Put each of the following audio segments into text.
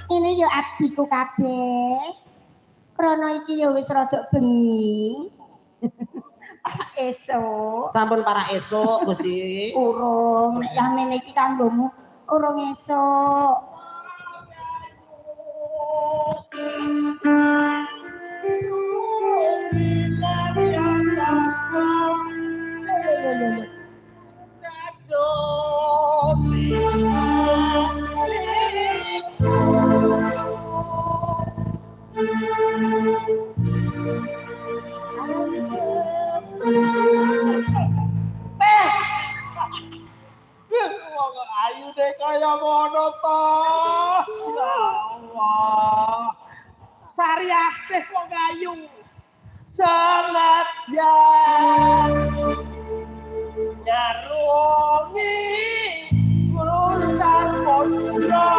Ini yo abdiku kabeh. Krana iki yo wis rada bengi. Para esuk. Sampun para esuk, Gusti. Urung, nek yang ngene iki kanggomu urung esuk. Ayu deh kaya ngono to. Ya Allah. Sari asih kok ayu. Senadyan nyarungi urusan pondro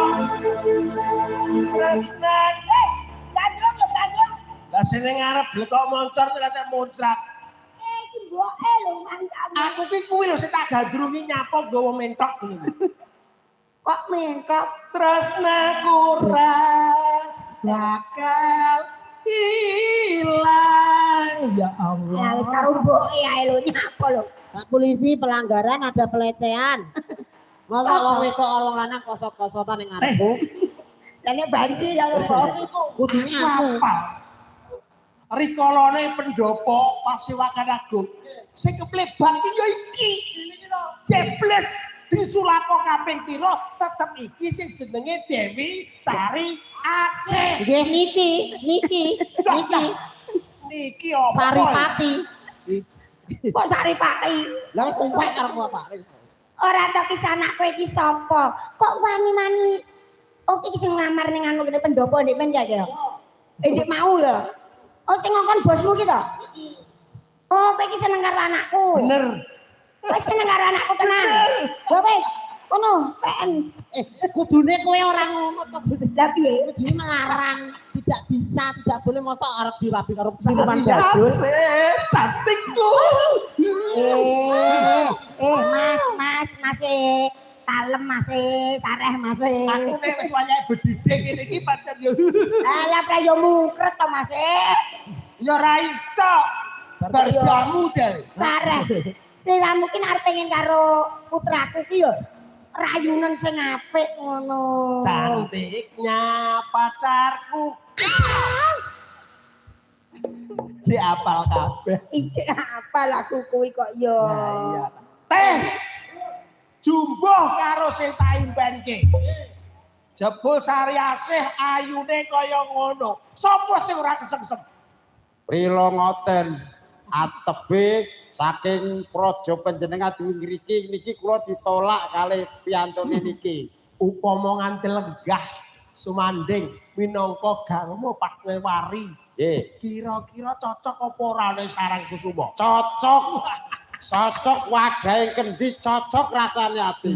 tresna Gandrung yo gandrung. lah sini ngarep blekok moncor ternyata muncrat Iki mboke lho mantap. aku ki kuwi lho sing tak gandrungi nyapa nggawa mentok ngono Kok mentok tresnaku ora bakal hilang ya Allah. Ya wis karo mboke ae lho nyapa lho. Pak polisi pelanggaran ada pelecehan. Masa wong wedok wong lanang kosot-kosotan ning ngarepku. Lah nek banci ya mboke iku Kudune aku. Rikolone pendopo Pasewakan Agung. Sing kepleban ki ya iki. Jebles disulapo kaping pira tetep iki sing jenenge Dewi Sari Asih. Nggih niki. Niki apa? Saripati. kok Saripati. Lah wis tumpek karo Pak. Ora to kisah anak kowe iki sapa? Kok wani-wani oh iki sing nglamar ning anu kene pendopo ndek men ya ya. Ndek mau ya. Oh sing ngongkon bosmu ki to? Oh kowe iki seneng karo anakku. Bener. Wis seneng karo anakku tenan. Ya wis, ngono, PN. Kudune kowe ora ngono to. Lah piye? Kudune melarang, tidak bisa, tidak boleh mosok arep dirabi karo siluman bajul. Cantikku. Mas, kalem Mas, sareh Mas. Aku nek wis wayahe bedhidhe ngene iki pancen yo. Lah pra yo mungkret to Mas. Ya ora iso. Bar jamu jare. Sareh. Sliramu ki arep pengen karo putraku ki yo rayunan sing apik ngono. Cantiknya pacarku. Cek apal kabeh. Ijek apa lagu kuwi kok yo. Nah, iya. Teh. Jumbuh karo sing tak impenke. Jebul Sari Asih ayune kaya ngono. Sopo sing ora kesem-sem? Prilo ngoten atebe saking praja panjenengan ngriki niki kula ditolak kalih piyantune niki. Upama nganti lenggah sumanding minangka gangmu Pakwewari. Nggih, Kira-kira cocok apa ora ning sarang Kusuma? cocok. Sosok wadahe kendi cocok rasane ati.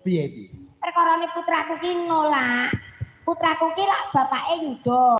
Piye? Perkarane putraku ki nolak. Putraku ki lak bapake yuda.